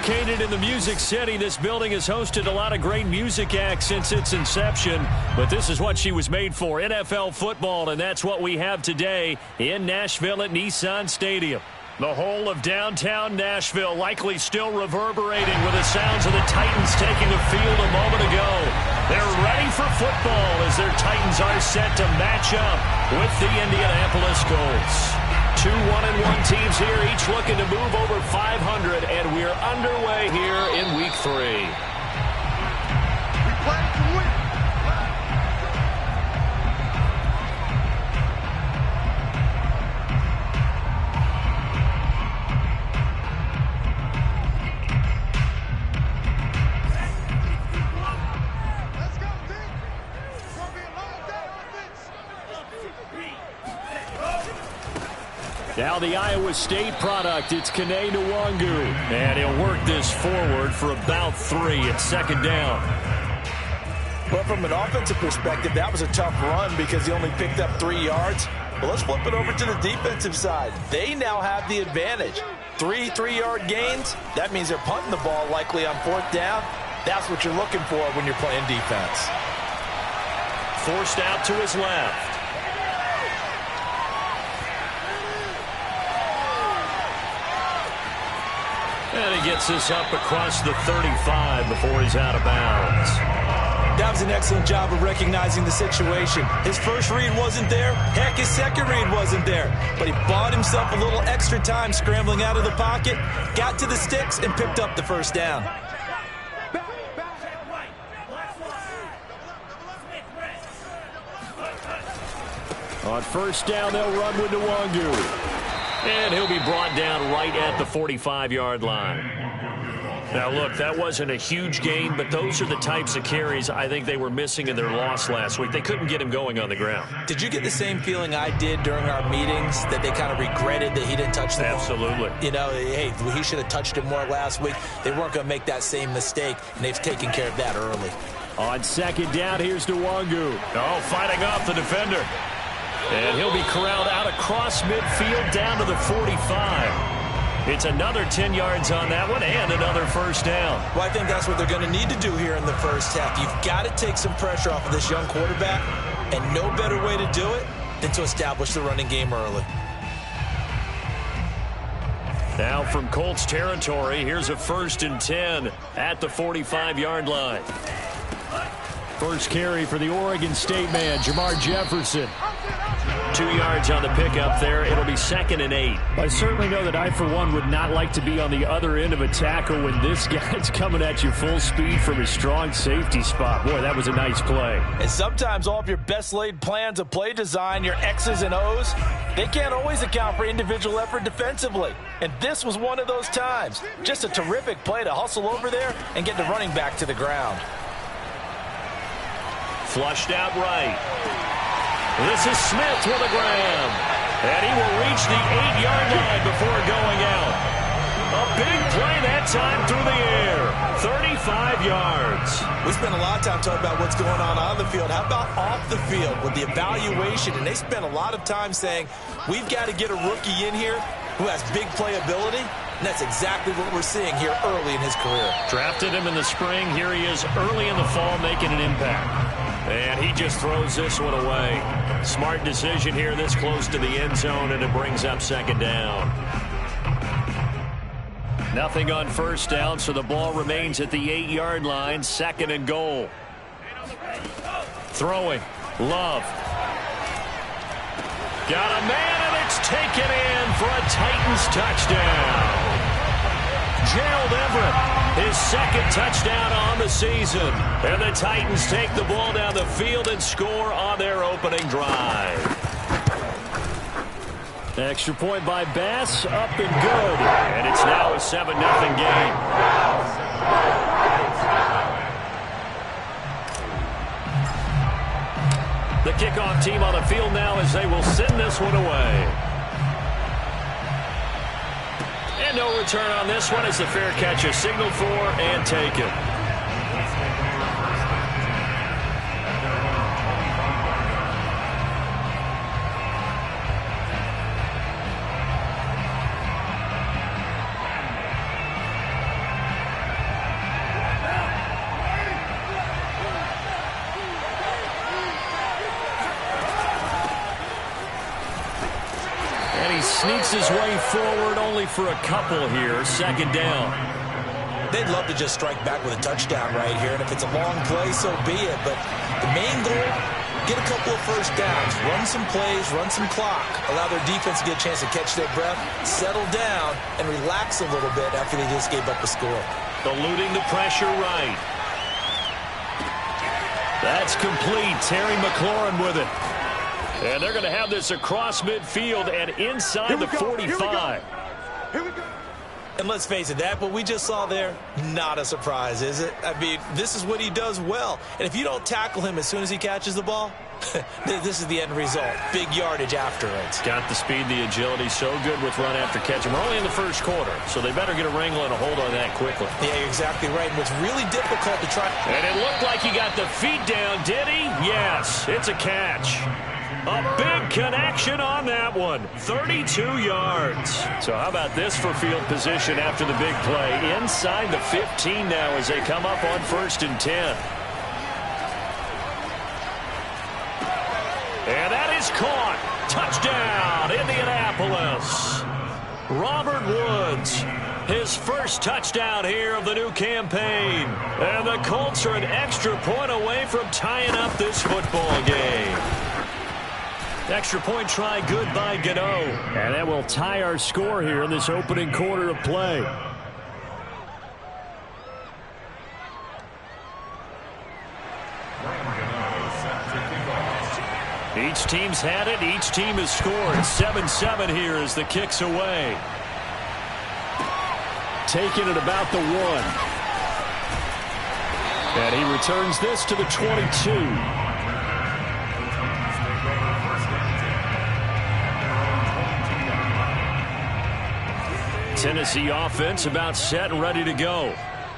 Located in the Music City, this building has hosted a lot of great music acts since its inception, but this is what she was made for, NFL football, and that's what we have today in Nashville at Nissan Stadium. The whole of downtown Nashville likely still reverberating with the sounds of the Titans taking the field a moment ago. They're ready for football as their Titans are set to match up with the Indianapolis Colts. 2 1-1 teams here, each looking to move over 500, and we're underway here in Week 3. We play to win. Now the Iowa State product, it's Kene Nwangu. And he'll work this forward for about 3 at second down. Well, from an offensive perspective, that was a tough run because he only picked up 3 yards. Well, let's flip it over to the defensive side. They now have the advantage. 3 3-yard gains, that means they're punting the ball likely on 4th down. That's what you're looking for when you're playing defense. Forced out to his left. And he gets this up across the 35 before he's out of bounds. That was an excellent job of recognizing the situation. His first read wasn't there. Heck, his second read wasn't there. But he bought himself a little extra time scrambling out of the pocket, got to the sticks, and picked up the first down. On first down, they'll run with Nwangu. And he'll be brought down right at the 45-yard line. Now, look, that wasn't a huge gain, but those are the types of carries I think they were missing in their loss last week. They couldn't get him going on the ground. Did you get the same feeling I did during our meetings, that they kind of regretted that he didn't touch the ball? Absolutely. You know, hey, he should have touched it more last week. They weren't going to make that same mistake, and they've taken care of that early. On second down, here's Nwangu. Oh, fighting off the defender. And he'll be corralled out across midfield down to the 45. It's another 10 yards on that one and another first down. Well, I think that's what they're going to need to do here in the first half. You've got to take some pressure off of this young quarterback, and no better way to do it than to establish the running game early. Now from Colts territory, here's a 1st and 10 at the 45-yard line. First carry for the Oregon State man, Jamar Jefferson. 2 yards on the pickup there. It'll be 2nd and 8. I certainly know that I, for one, would not like to be on the other end of a tackle when this guy's coming at you full speed from his strong safety spot. Boy, that was a nice play. And sometimes all of your best laid plans of play design, your X's and O's, they can't always account for individual effort defensively. And this was one of those times. Just a terrific play to hustle over there and get the running back to the ground. Flushed out right. This is Smith with a grab. And he will reach the 8-yard line before going out. A big play that time through the air. 35 yards. We spent a lot of time talking about what's going on the field. How about off the field with the evaluation? And they spent a lot of time saying, we've got to get a rookie in here who has big playability. And that's exactly what we're seeing here early in his career. Drafted him in the spring. Here he is early in the fall making an impact. And he just throws this one away. Smart decision here this close to the end zone, and it brings up 2nd down. Nothing on first down, so the ball remains at the 8-yard line. 2nd and goal. Throwing. Love. Got a man, and it's taken in for a Titans touchdown. Gerald Everett, his 2nd touchdown on the season. And the Titans take the ball down the field and score on their opening drive. Extra point by Bass, up and good. And it's now a 7-0 game. The kickoff team on the field now as they will send this one away. And no return on this one as the fair catch is signaled for and taken. sneaks his way forward only for a couple here. Second down. They'd love to just strike back with a touchdown right here, and if it's a long play, so be it. But the main goal, get a couple of first downs, run some plays, run some clock, allow their defense to get a chance to catch their breath, settle down, and relax a little bit after they just gave up a score. Eluding the pressure right. That's complete. Terry McLaurin with it. And they're going to have this across midfield and inside the 45. Here we go. And let's face it, that what we just saw there, not a surprise, is it? I mean, this is what he does well. And if you don't tackle him as soon as he catches the ball, this is the end result. Big yardage after it. Got the speed, the agility, so good with run after catch. We're only in the first quarter, so they better get a wrangle and a hold on that quickly. Yeah, you're exactly right. And what's really difficult to try. And it looked like he got the feet down, did he? Yes, it's a catch. A big connection on that one. 32 yards. So how about this for field position after the big play? Inside the 15 now as they come up on 1st and 10. And that is caught. Touchdown, Indianapolis. Robert Woods, his first touchdown here of the new campaign. And the Colts are an extra point away from tying up this football game. Extra point try good by Gano. And that will tie our score here in this opening quarter of play. Each team's had it. Each team has scored. 7-7 here as the kick's away. Taking it about the 1. And he returns this to the 22. Tennessee offense about set and ready to go.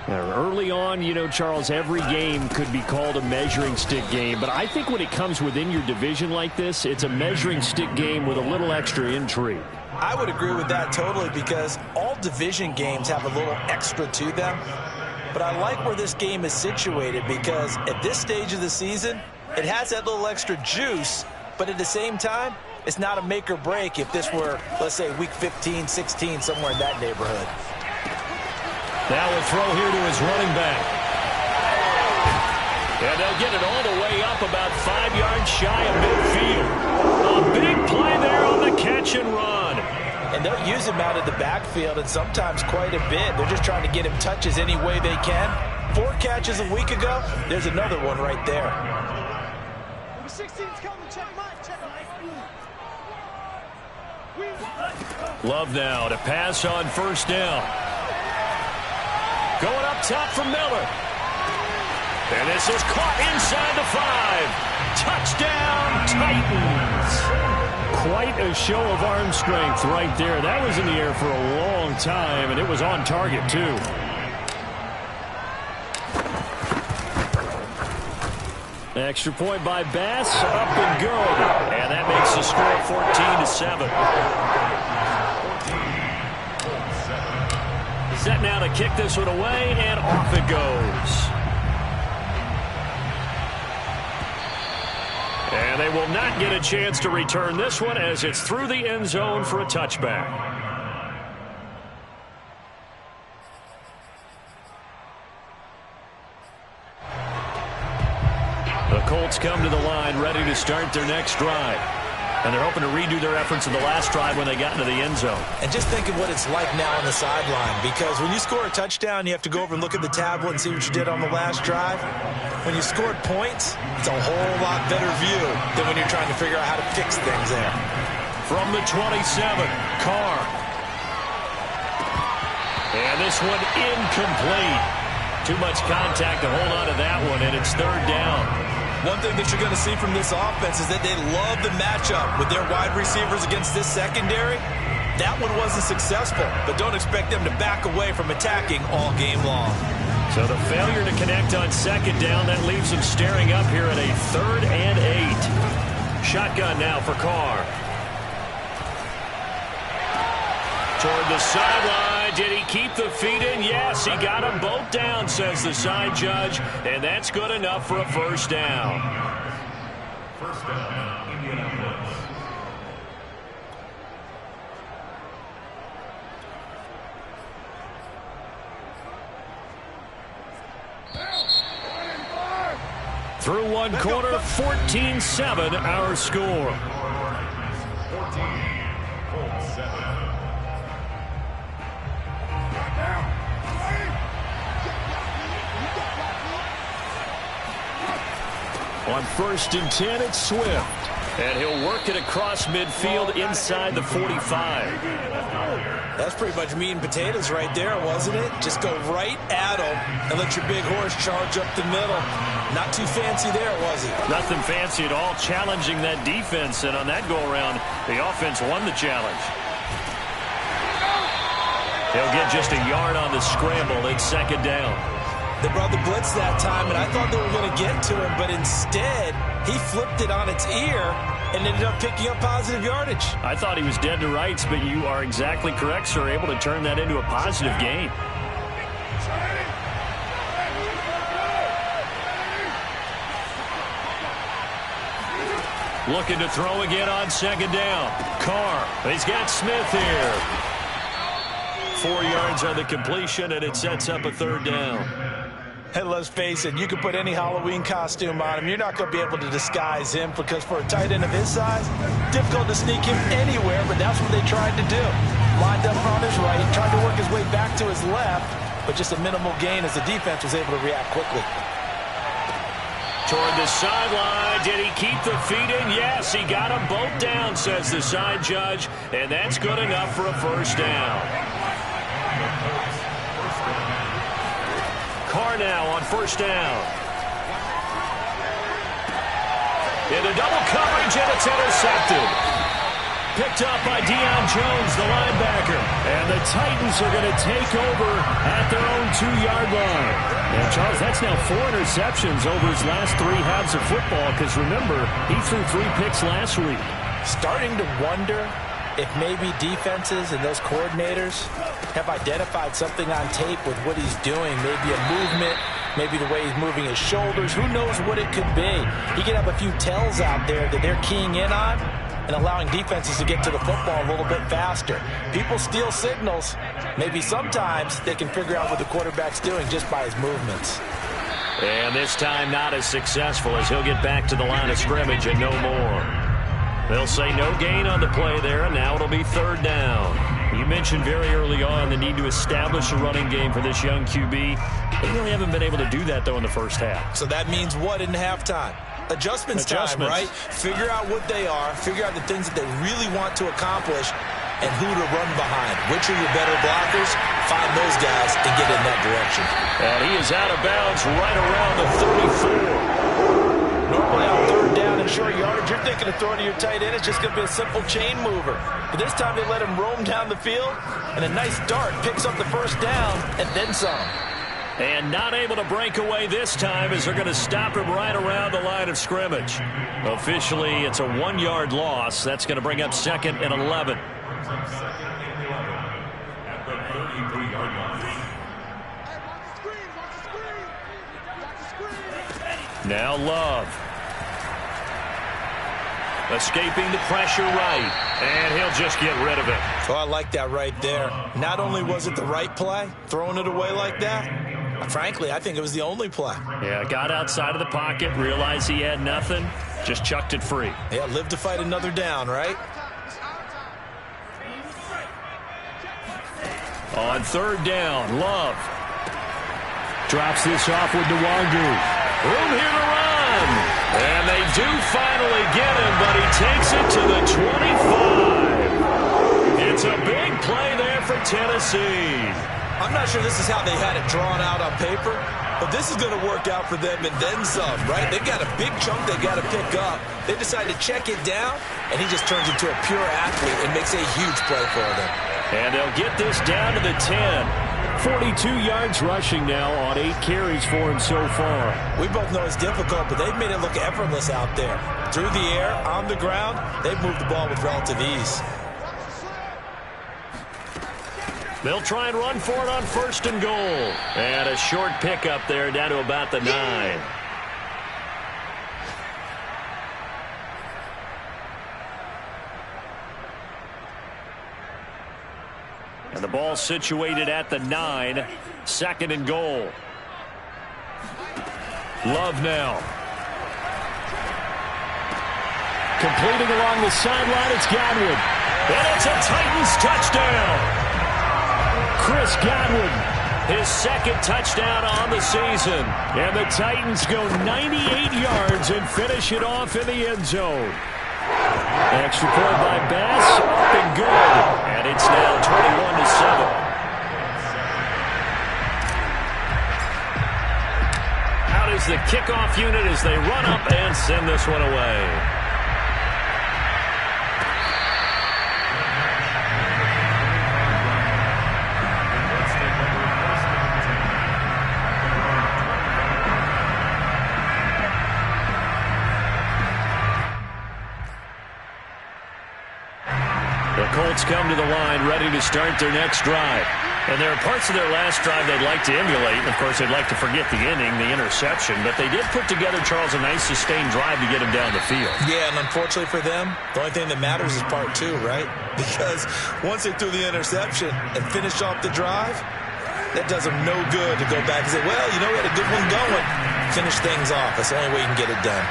Early on, you know, Charles, every game could be called a measuring stick game. But I think when it comes within your division like this, it's a measuring stick game with a little extra intrigue. I would agree with that totally because all division games have a little extra to them. But I like where this game is situated because at this stage of the season, it has that little extra juice. But at the same time, it's not a make or break if this were, let's say, week 15, 16, somewhere in that neighborhood. Now a throw here to his running back. And they'll get it all the way up about 5 yards shy of midfield. A big play there on the catch and run. And they'll use him out of the backfield and sometimes quite a bit. They're just trying to get him touches any way they can. 4 catches a week ago. There's another one right there. Number 16's coming. Check Mike. Love now to pass on 1st down. Going up top from Miller. And this is caught inside the 5. Touchdown, Titans. Quite a show of arm strength right there. That was in the air for a long time, and it was on target, too. Extra point by Bass, up and good. And that makes the score 14-7. Set now to kick this one away, and off it goes. And they will not get a chance to return this one as it's through the end zone for a touchback. The Colts come to the line ready to start their next drive. And they're hoping to redo their efforts in the last drive when they got into the end zone. And just think of what it's like now on the sideline. Because when you score a touchdown, you have to go over and look at the tablet and see what you did on the last drive. When you scored points, it's a whole lot better view than when you're trying to figure out how to fix things there. From the 27, Carr. And this one incomplete. Too much contact to hold on to that one, and it's 3rd down. One thing that you're going to see from this offense is that they love the matchup with their wide receivers against this secondary. That one wasn't successful, but don't expect them to back away from attacking all game long. So the failure to connect on 2nd down, that leaves them staring up here at a 3rd and 8. Shotgun now for Carr. Toward the sideline. Did he keep the feet in? Yes, he got them both down, says the side judge. And that's good enough for a 1st down. First down, Indianapolis. one quarter, 14-7 our score. 14, Colts 7. On 1st and 10, it's Swift. And he'll work it across midfield inside the 45. That's pretty much meat and potatoes right there, wasn't it? Just go right at him and let your big horse charge up the middle. Not too fancy there, was it? Nothing fancy at all, challenging that defense. And on that go-around, the offense won the challenge. He'll get just a yard on the scramble. It's 2nd down. They brought the blitz that time, and I thought they were going to get to him, but instead, he flipped it on its ear and ended up picking up positive yardage. I thought he was dead to rights, but you are exactly correct, sir. Able to turn that into a positive gain. Looking to throw again on 2nd down. Carr. He's got Smith here. 4 yards on the completion, and it sets up a 3rd down. Hey, let's face it, you can put any Halloween costume on him. You're not going to be able to disguise him because for a tight end of his size, difficult to sneak him anywhere, but that's what they tried to do. Lined up on his right, tried to work his way back to his left, but just a minimal gain as the defense was able to react quickly. Toward the sideline, did he keep the feet in? Yes, he got them both down, says the side judge, and that's good enough for a 1st down. Carr now on 1st down. Into double coverage, and it's intercepted. Picked up by Deion Jones, the linebacker. And the Titans are going to take over at their own 2-yard line. And, Charles, that's now 4 interceptions over his last 3 halves of football because, remember, he threw 3 picks last week. Starting to wonder if maybe defenses and those coordinators have identified something on tape with what he's doing. Maybe a movement, maybe the way he's moving his shoulders. Who knows what it could be? He could have a few tells out there that they're keying in on and allowing defenses to get to the football a little bit faster. People steal signals. Maybe sometimes they can figure out what the quarterback's doing just by his movements. And this time not as successful as he'll get back to the line of scrimmage and no more. They'll say no gain on the play there, and now it'll be 3rd down. You mentioned very early on the need to establish a running game for this young QB. They really haven't been able to do that, though, in the 1st half. So that means what in halftime? Adjustments time, right? Figure out what they are, figure out the things that they really want to accomplish, and who to run behind. Which are your better blockers? Find those guys and get in that direction. And he is out of bounds right around the 34. Normally on 3rd down and short yardage, you're thinking of throwing to your tight end. It's just going to be a simple chain mover. But this time they let him roam down the field, and a nice dart picks up the 1st down and then some. And not able to break away this time as they're going to stop him right around the line of scrimmage. Officially, it's a 1-yard loss. That's going to bring up 2nd and 11. Now Love. Escaping the pressure right. And he'll just get rid of it. Oh, I like that right there. Not only was it the right play, throwing it away like that, frankly, I think it was the only play. Yeah, got outside of the pocket, realized he had nothing, just chucked it free. Yeah, live to fight another down, right? On 3rd down, Love. Drops this off with Nwangu. Room here to run. And they do finally get him, but he takes it to the 25. It's a big play there for Tennessee. I'm not sure this is how they had it drawn out on paper, but this is going to work out for them and then some, right? They've got a big chunk they got to pick up. They decide to check it down, and he just turns into a pure athlete and makes a huge play for them. And they'll get this down to the 10. 42 yards rushing now on 8 carries for him so far. We both know it's difficult, but they've made it look effortless out there. Through the air, on the ground, they've moved the ball with relative ease. They'll try and run for it on 1st and goal. And a short pickup there down to about the 9. And the ball situated at the 9. 2nd and goal. Love now. Completing along the sideline, it's Godwin. And it's a Titans touchdown. Chris Godwin, his second touchdown on the season. And the Titans go 98 yards and finish it off in the end zone. Extra point by Bass, up and good. And it's now 21-7. Out is the kickoff unit as they run up and send this one away. Colts come to the line ready to start their next drive. And there are parts of their last drive they'd like to emulate. And, of course, they'd like to forget the inning, the interception. But they did put together, Charles, a nice sustained drive to get him down the field. Yeah, and unfortunately for them, the only thing that matters is part two, right? Because once they threw the interception and finished off the drive, that does them no good to go back and say, well, you know, we had a good one going. Finish things off. That's the only way you can get it done.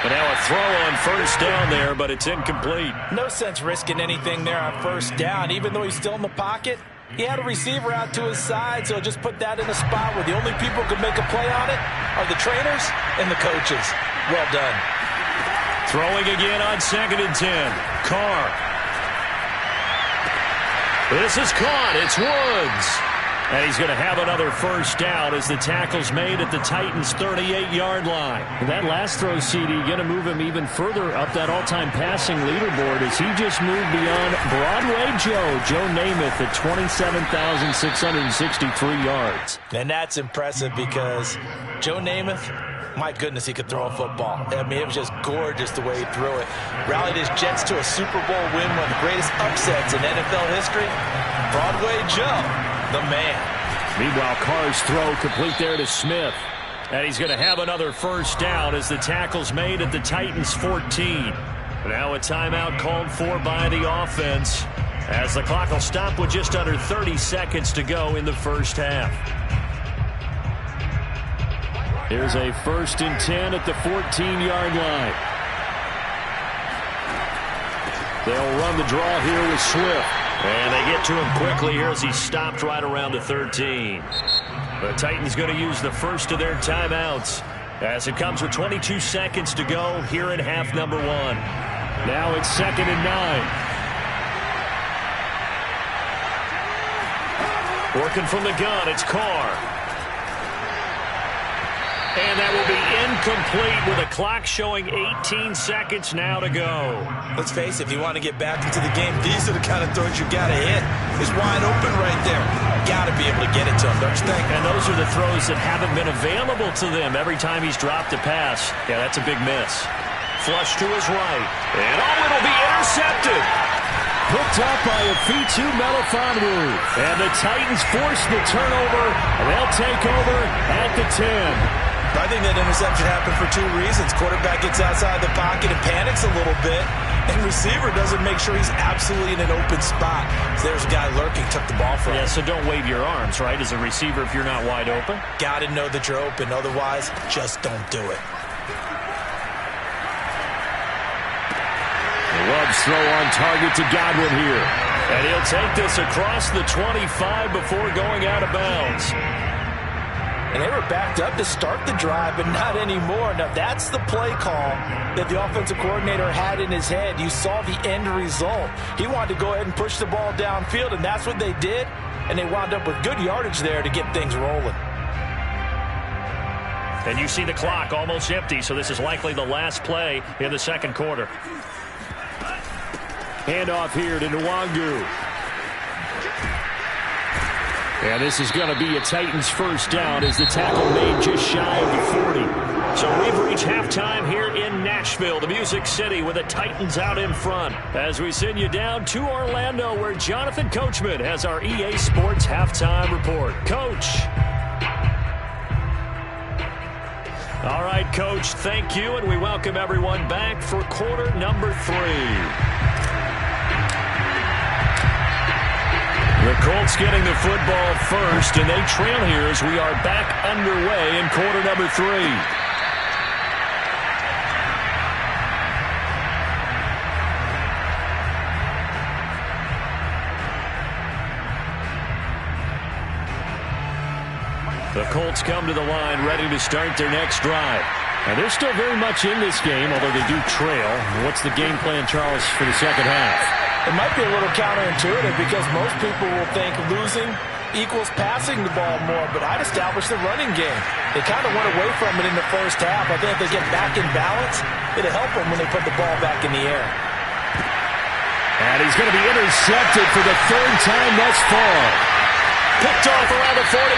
And now a throw on first down there, but it's incomplete. No sense risking anything there on first down. Even though he's still in the pocket, he had a receiver out to his side, so just put that in a spot where the only people who can make a play on it are the trainers and the coaches. Well done. Throwing again on 2nd and 10. Carr. This is caught. It's Woods. And he's going to have another first down as the tackle's made at the Titans' 38-yard line. And that last throw, CD, going to move him even further up that all-time passing leaderboard as he just moved beyond Broadway Joe Namath at 27,663 yards. And that's impressive because Joe Namath, my goodness, he could throw a football. I mean, it was just gorgeous the way he threw it. Rallied his Jets to a Super Bowl win, one of the greatest upsets in NFL history. Broadway Joe, the man. Meanwhile, Carr's throw complete there to Smith. And he's going to have another first down as the tackle's made at the Titans' 14. Now a timeout called for by the offense as the clock will stop with just under 30 seconds to go in the first half. Here's a 1st and 10 at the 14-yard line. They'll run the draw here with Swift. And they get to him quickly here as he's stopped right around the 13. The Titans going to use the first of their timeouts as it comes with 22 seconds to go here in half number 1. Now it's 2nd and 9. Working from the gun, it's Carr. And that will be incomplete with a clock showing 18 seconds now to go. Let's face it, if you want to get back into the game, these are the kind of throws you got to hit. He's wide open right there. Got to be able to get it to him, don't you think? And those are the throws that haven't been available to them every time he's dropped a pass. Yeah, that's a big miss. Flush to his right. And it'll be intercepted. Picked up by a Fitu Melifonwu. And the Titans force the turnover, and they'll take over at the 10. I think that interception happened for 2 reasons. Quarterback gets outside the pocket and panics a little bit, and receiver doesn't make sure he's absolutely in an open spot. So there's a guy lurking, took the ball from him. Yeah, so don't wave your arms, right, as a receiver if you're not wide open. Got to know that you're open. Otherwise, just don't do it. Love's throw on target to Godwin here. And he'll take this across the 25 before going out of bounds. And they were backed up to start the drive, but not anymore. Now, that's the play call that the offensive coordinator had in his head. You saw the end result. He wanted to go ahead and push the ball downfield, and that's what they did. And they wound up with good yardage there to get things rolling. And you see the clock almost empty, so this is likely the last play in the second quarter. Handoff here to Nwangu. And this is going to be a Titans first down as the tackle made just shy of the 40. So we've reached halftime here in Nashville, the Music City, with the Titans out in front. As we send you down to Orlando, where Jonathan Coachman has our EA Sports halftime report. Coach. All right, Coach, thank you, and we welcome everyone back for quarter number 3. The Colts getting the football first, and they trail here as we are back underway in quarter number 3. Colts come to the line ready to start their next drive. And they're still very much in this game, although they do trail. What's the game plan, Charles, for the second half? It might be a little counterintuitive because most people will think losing equals passing the ball more, but I'd establish the running game. They kind of went away from it in the first half. I think if they get back in balance, it'll help them when they put the ball back in the air. And he's going to be intercepted for the third time thus far. Picked off around the 41.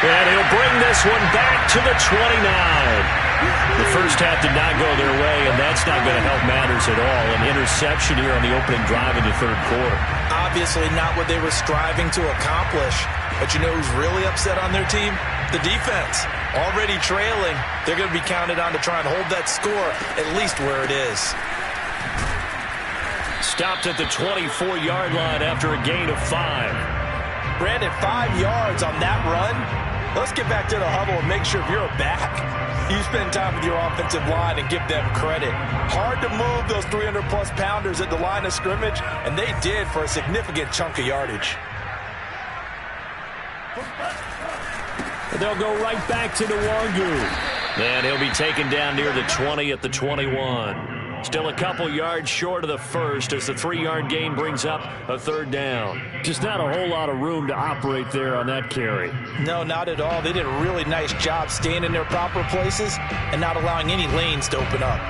And he'll bring this one back to the 29. The first half did not go their way, and that's not going to help matters at all. An interception here on the opening drive in the third quarter. Obviously not what they were striving to accomplish. But you know who's really upset on their team? The defense. Already trailing. They're going to be counted on to try and hold that score at least where it is. Stopped at the 24-yard line after a gain of 5. Brandon, 5 yards on that run. Let's get back to the huddle and make sure if you're a back, you spend time with your offensive line and give them credit. Hard to move those 300-plus pounders at the line of scrimmage, and they did for a significant chunk of yardage. They'll go right back to Nwangu. And he'll be taken down near the 20 at the 21. Still a couple yards short of the first as the 3-yard gain brings up a third down. Just not a whole lot of room to operate there on that carry. No, not at all. They did a really nice job staying in their proper places and not allowing any lanes to open up.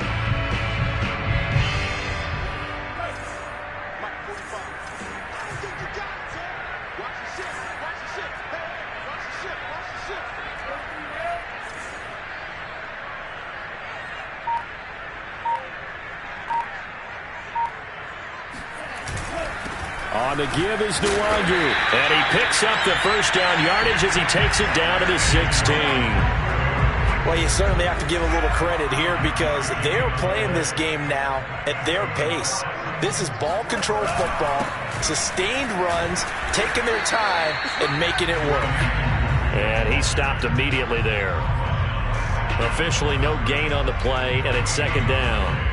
On the give is Nwangu. And he picks up the first down yardage as he takes it down to the 16. Well, you certainly have to give a little credit here because they are playing this game now at their pace. This is ball control football, sustained runs, taking their time and making it work. And he stopped immediately there. Officially no gain on the play, and it's second down.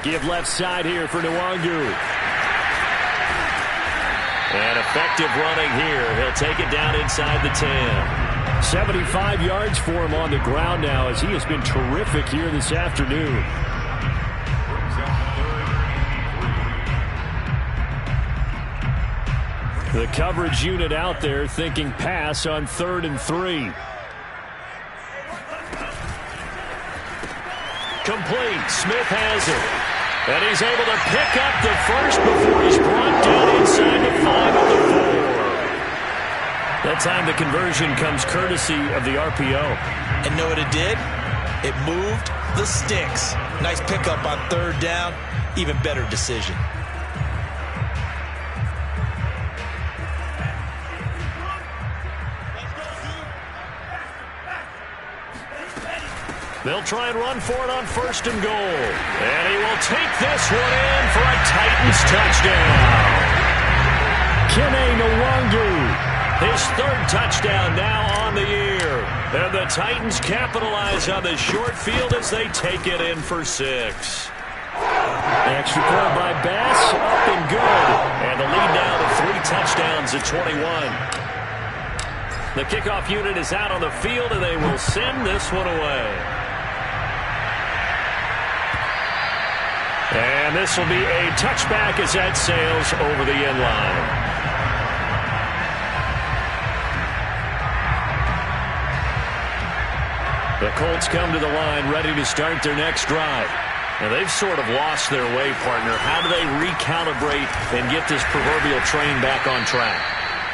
Give left side here for Nwangu. And effective running here. He'll take it down inside the 10. 75 yards for him on the ground now as he has been terrific here this afternoon. The coverage unit out there thinking pass on 3rd and 3. Complete. Smith has it. And he's able to pick up the first before he's brought down inside the 5 of the 4. That time the conversion comes courtesy of the RPO. And know what it did? It moved the sticks. Nice pickup on 3rd down. Even better decision. They'll try and run for it on 1st and goal. And he will take this one in for a Titans touchdown. Kene Nwangu, his 3rd touchdown now on the year. And the Titans capitalize on the short field as they take it in for 6. Extra point by Bass, up and good. And the lead now to 3 touchdowns at 21. The kickoff unit is out on the field, and they will send this one away. And this will be a touchback as that sails over the end line. The Colts come to the line ready to start their next drive. Now they've sort of lost their way, partner. How do they recalibrate and get this proverbial train back on track?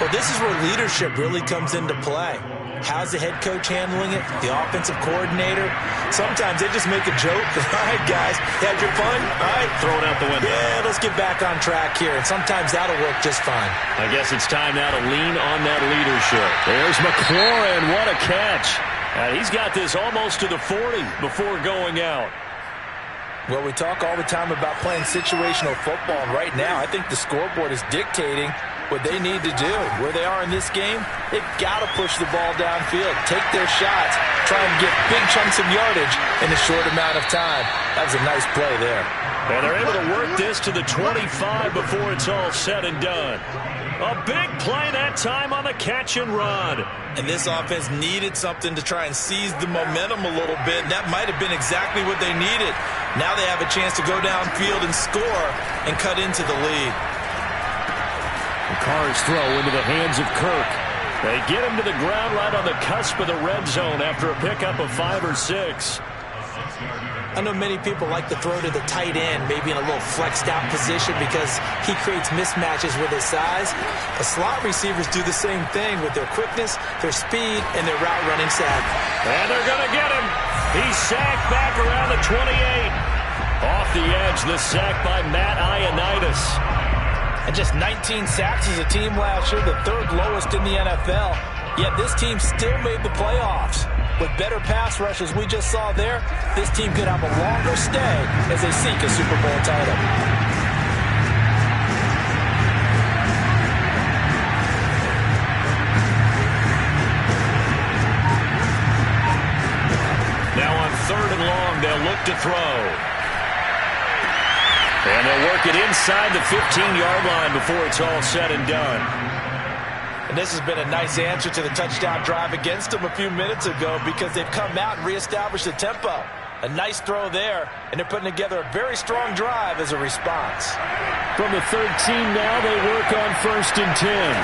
Well, this is where leadership really comes into play. How's the head coach handling it? The offensive coordinator? Sometimes they just make a joke. All right, guys, had your fun? All right. Throw it out the window. Yeah, let's get back on track here. And sometimes that'll work just fine. I guess it's time now to lean on that leadership. There's McLaurin. What a catch. He's got this almost to the 40 before going out. Well, we talk all the time about playing situational football. And right now, I think the scoreboard is dictating what they need to do. Where they are in this game, they've got to push the ball downfield, take their shots, try and get big chunks of yardage in a short amount of time. That was a nice play there. And they're able to work this to the 25 before it's all said and done. A big play that time on the catch and run. And this offense needed something to try and seize the momentum a little bit. That might have been exactly what they needed. Now they have a chance to go downfield and score and cut into the lead. Carr's throw into the hands of Kirk. They get him to the ground right on the cusp of the red zone after a pickup of 5 or 6. I know many people like to throw to the tight end, maybe in a little flexed out position because he creates mismatches with his size. The slot receivers do the same thing with their quickness, their speed, and their route running sack. And they're going to get him. He's sacked back around the 28. Off the edge, the sack by Matt Ioannidis. And just 19 sacks as a team last year, the third lowest in the NFL. Yet this team still made the playoffs. With better pass rush as we just saw there, this team could have a longer stay as they seek a Super Bowl title. Now on 3rd and long, they'll look to throw. And they'll work it inside the 15-yard line before it's all said and done. And this has been a nice answer to the touchdown drive against them a few minutes ago because they've come out and reestablished the tempo. A nice throw there, and they're putting together a very strong drive as a response. From the 13 now, they work on 1st and 10.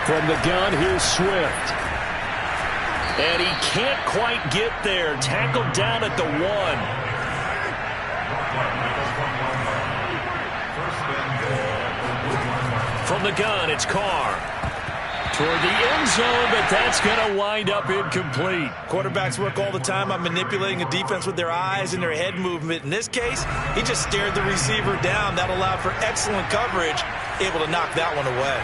From the gun, here's Swift. And he can't quite get there. Tackled down at the 1. From the gun, it's Carr. Toward the end zone, but that's going to wind up incomplete. Quarterbacks work all the time on manipulating a defense with their eyes and their head movement. In this case, he just stared the receiver down. That allowed for excellent coverage, able to knock that one away.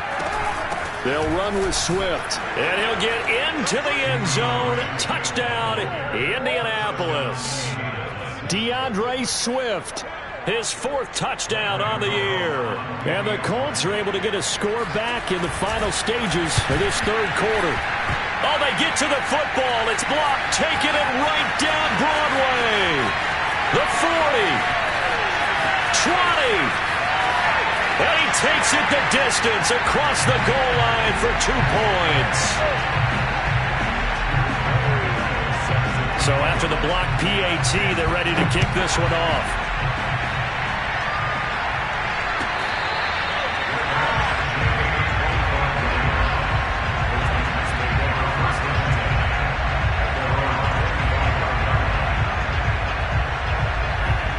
They'll run with Swift, and he'll get into the end zone. Touchdown, Indianapolis. DeAndre Swift. His 4th touchdown on the year. And the Colts are able to get a score back in the final stages of this 3rd quarter. Oh, they get to the football. It's blocked, taking it right down Broadway. The 40. 20. And he takes it the distance across the goal line for 2 points. So after the block PAT, they're ready to kick this one off.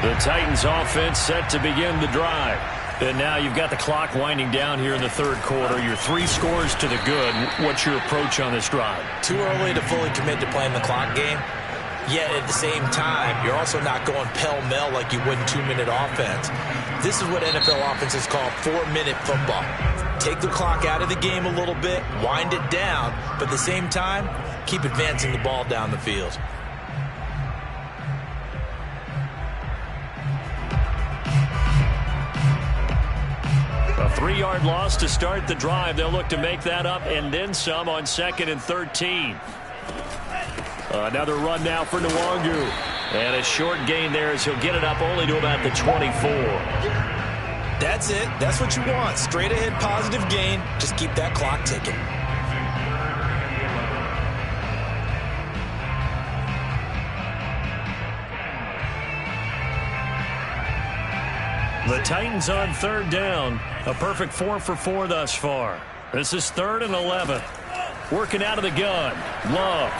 The Titans offense set to begin the drive. And now you've got the clock winding down here in the 3rd quarter. You're 3 scores to the good. What's your approach on this drive? Too early to fully commit to playing the clock game. Yet at the same time, you're also not going pell-mell like you would in 2-minute offense. This is what NFL offenses call 4-minute football. Take the clock out of the game a little bit, wind it down, but at the same time, keep advancing the ball down the field. A 3-yard loss to start the drive. They'll look to make that up and then some on 2nd and 13. Another run now for Nwangu. And a short gain there as he'll get it up only to about the 24. That's it. That's what you want. Straight ahead positive gain. Just keep that clock ticking. The Titans on 3rd down. A perfect 4 for 4 thus far. This is 3rd and 11. Working out of the gun. Love.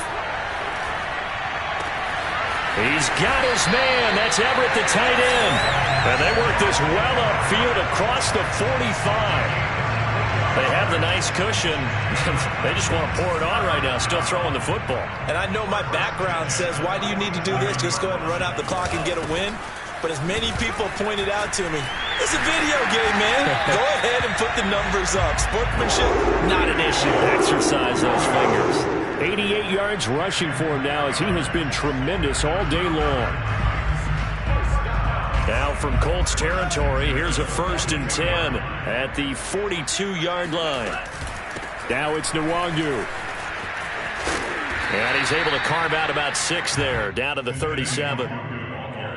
He's got his man. That's Everett, the tight end. And they work this well upfield across the 45. They have the nice cushion. They just want to pour it on right now, still throwing the football. And I know my background says, why do you need to do this? Just go ahead and run out the clock and get a win. But as many people pointed out to me, it's a video game, man. Go ahead and put the numbers up. Sportsmanship, not an issue. Exercise those fingers. 88 yards rushing for him now as he has been tremendous all day long. Now from Colts territory, here's a 1st and 10 at the 42-yard line. Now it's Nwangu. And he's able to carve out about 6 there, down to the 37.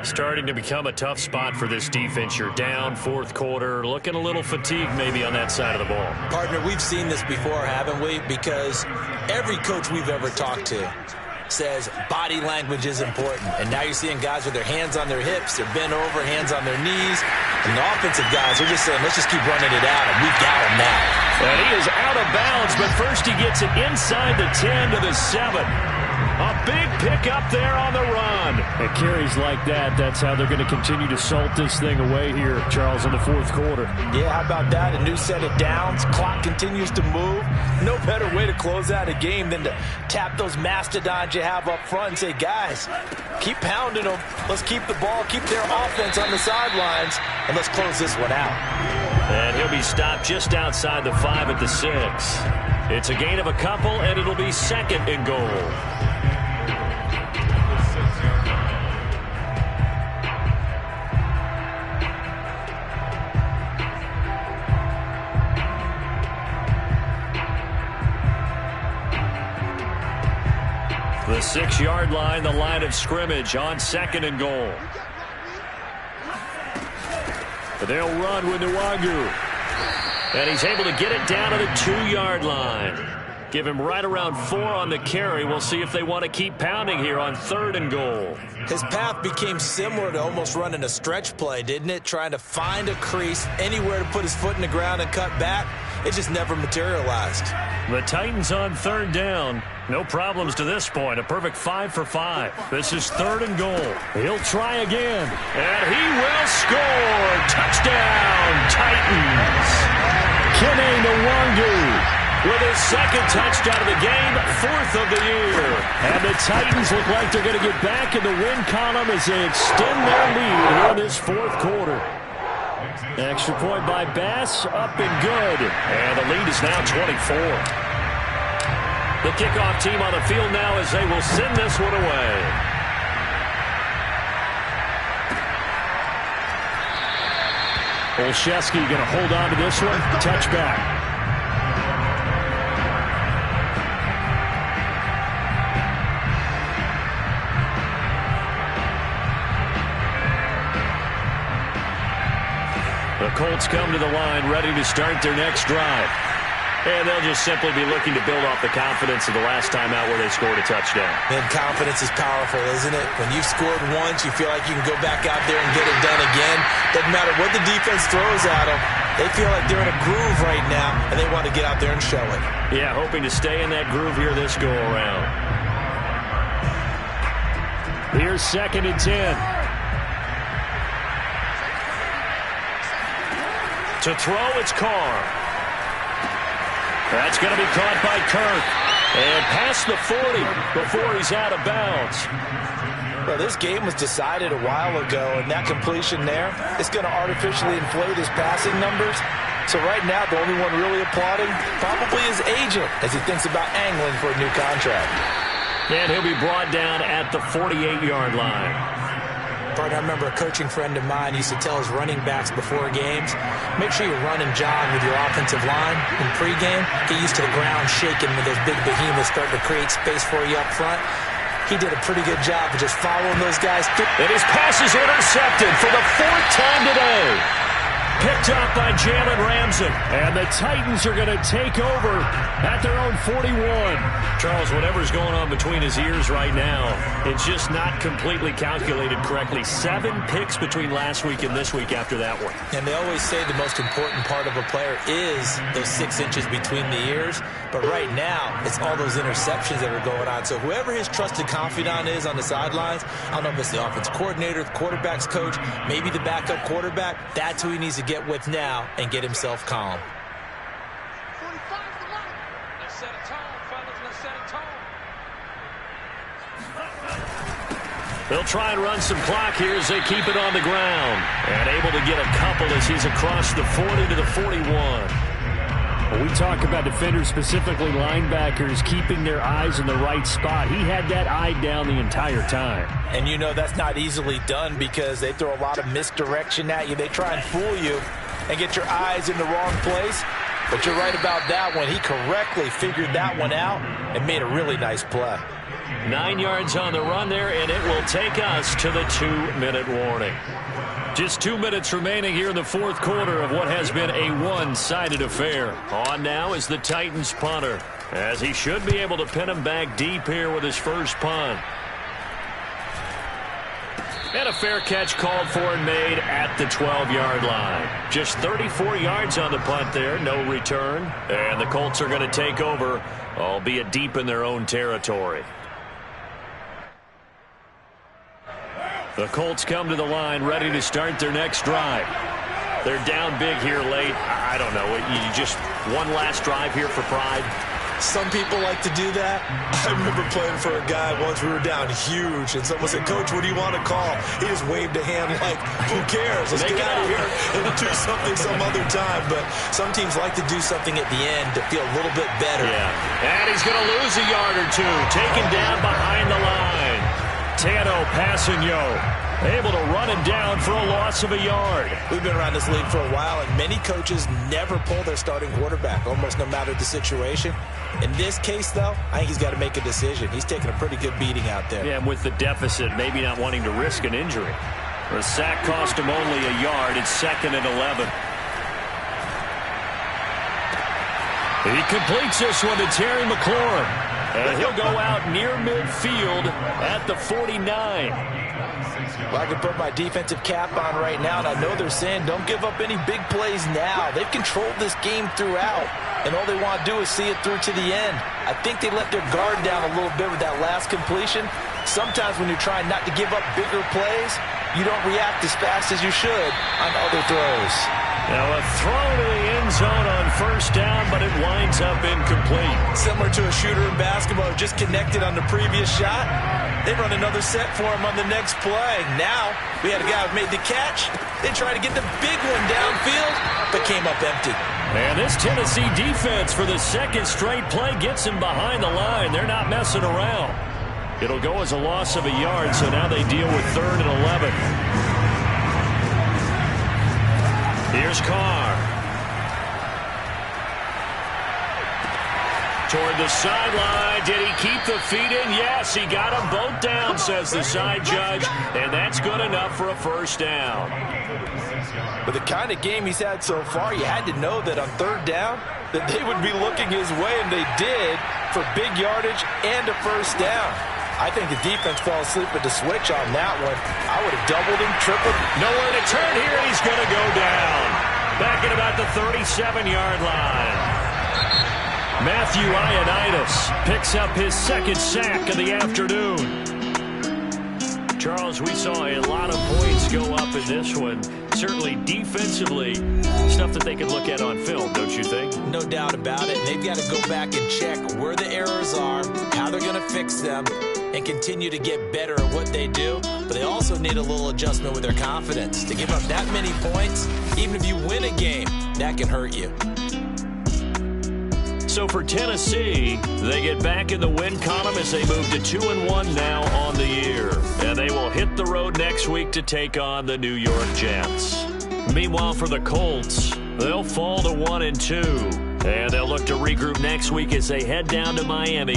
Starting to become a tough spot for this defense. You're down 4th quarter, looking a little fatigued maybe on that side of the ball. Partner, we've seen this before, haven't we? Because every coach we've ever talked to says body language is important. And now you're seeing guys with their hands on their hips, they're bent over, hands on their knees. And the offensive guys are just saying, let's just keep running it out, and we've got him now. And he is out of bounds, but first he gets it inside the 10 to the 7. A big pickup there on the run. At carries like that, that's how they're going to continue to salt this thing away here, Charles, in the 4th quarter. Yeah, how about that? A new set of downs. Clock continues to move. No better way to close out a game than to tap those mastodons you have up front and say, guys, keep pounding them. Let's keep the ball, keep their offense on the sidelines, and let's close this one out. And he'll be stopped just outside the 5 at the 6. It's a gain of a couple, and it'll be 2nd and goal. The 6-yard line, the line of scrimmage on 2nd and goal. But they'll run with Nwangu. And he's able to get it down to the 2-yard line. Give him right around 4 on the carry. We'll see if they want to keep pounding here on 3rd and goal. His path became similar to almost running a stretch play, didn't it? Trying to find a crease, anywhere to put his foot in the ground and cut back. It just never materialized. The Titans on 3rd down. No problems to this point. A perfect 5 for 5. This is 3rd and goal. He'll try again. And he will score. Touchdown, Titans. Kene Nwangu with his 2nd touchdown of the game, 4th of the year. And the Titans look like they're going to get back in the win column as they extend their lead here in this 4th quarter. Extra point by Bass, up and good. And the lead is now 24. The kickoff team on the field now as they will send this one away. Olszewski going to hold on to this one. Touchback. The Colts come to the line ready to start their next drive. And they'll just simply be looking to build off the confidence of the last time out where they scored a touchdown. And confidence is powerful, isn't it? When you've scored once, you feel like you can go back out there and get it done again. Doesn't matter what the defense throws at them. They feel like they're in a groove right now, and they want to get out there and show it. Yeah, hoping to stay in that groove here this go-around. Here's 2nd and 10. To throw, it's Carr. That's going to be caught by Kirk. And past the 40 before he's out of bounds. Well, this game was decided a while ago, and that completion there is going to artificially inflate his passing numbers. So right now, the only one really applauding probably his agent as he thinks about angling for a new contract. And he'll be brought down at the 48-yard line. I remember a coaching friend of mine used to tell his running backs before games, make sure you run and jog with your offensive line in pregame. Get used to the ground shaking when those big behemoths start to create space for you up front. He did a pretty good job of just following those guys. And his pass is intercepted for the 4th time today. Picked up by Jalen Ramsey. And the Titans are going to take over at their own 41. Charles, whatever's going on between his ears right now, it's just not completely calculated correctly. 7 picks between last week and this week after that one. And they always say the most important part of a player is those 6 inches between the ears. But right now, it's all those interceptions that are going on. So whoever his trusted confidant is on the sidelines, I don't know if it's the offense coordinator, the quarterback's coach, maybe the backup quarterback, that's who he needs to get with now and get himself calm. They'll try and run some clock here as they keep it on the ground. And able to get a couple as he's across the 40 to the 41. We talk about defenders, specifically linebackers, keeping their eyes in the right spot. He had that eye down the entire time. And you know that's not easily done because they throw a lot of misdirection at you. They try and fool you and get your eyes in the wrong place. But you're right about that one. He correctly figured that one out and made a really nice play. 9 yards on the run there, and it will take us to the 2-minute warning. Just 2 minutes remaining here in the fourth quarter of what has been a one-sided affair. On now is the Titans punter, as he should be able to pin him back deep here with his first punt. And a fair catch called for and made at the 12-yard line. Just 34 yards on the punt there, no return. And the Colts are going to take over, albeit deep in their own territory. The Colts come to the line ready to start their next drive. They're down big here late. I don't know. You just one last drive here for pride. Some people like to do that. I remember playing for a guy once. We were down huge, and someone said, "Coach, what do you want to call?" He just waved a hand like, "Who cares? Let's get out of here and do something some other time." But some teams like to do something at the end to feel a little bit better. Yeah, and he's going to lose a yard or two. Taken down behind the line. Tano Passanio able to run him down for a loss of a yard. We've been around this league for a while, and many coaches never pull their starting quarterback, almost no matter the situation. In this case, though, I think he's got to make a decision. He's taking a pretty good beating out there. Yeah, and with the deficit, maybe not wanting to risk an injury. The sack cost him only a yard. It's 2nd and 11. He completes this one to Terry McLaurin. And he'll go out near midfield at the 49. Well, I can put my defensive cap on right now, and I know they're saying don't give up any big plays now. They've controlled this game throughout, and all they want to do is see it through to the end. I think they let their guard down a little bit with that last completion. Sometimes when you're trying not to give up bigger plays, you don't react as fast as you should on other throws. Now a throw to the end zone on first down, but it winds up incomplete. Similar to a shooter in basketball who just connected on the previous shot. They run another set for him on the next play. Now we had a guy who made the catch. They tried to get the big one downfield, but came up empty. And this Tennessee defense for the second straight play gets him behind the line. They're not messing around. It'll go as a loss of a yard, so now they deal with 3rd and 11. Here's Carr. Toward the sideline. Did he keep the feet in? Yes, he got them both down, says the side judge. And that's good enough for a first down. With the kind of game he's had so far, you had to know that on 3rd down that they would be looking his way, and they did, for big yardage and a first down. I think the defense fell asleep at the switch on that one. I would have doubled him, tripled. Nowhere to turn here, and he's going to go down. Back at about the 37-yard line. Matthew Ioannidis picks up his 2nd sack of the afternoon. Charles, we saw a lot of points go up in this one. Certainly defensively, stuff that they can look at on film, don't you think? No doubt about it. They've got to go back and check where the errors are, how they're going to fix them, and continue to get better at what they do. But they also need a little adjustment with their confidence. To give up that many points, even if you win a game, that can hurt you. So for Tennessee, they get back in the win column as they move to 2-1 now on the year. And they will hit the road next week to take on the New York Jets. Meanwhile, for the Colts, they'll fall to 1-2. And they'll look to regroup next week as they head down to Miami.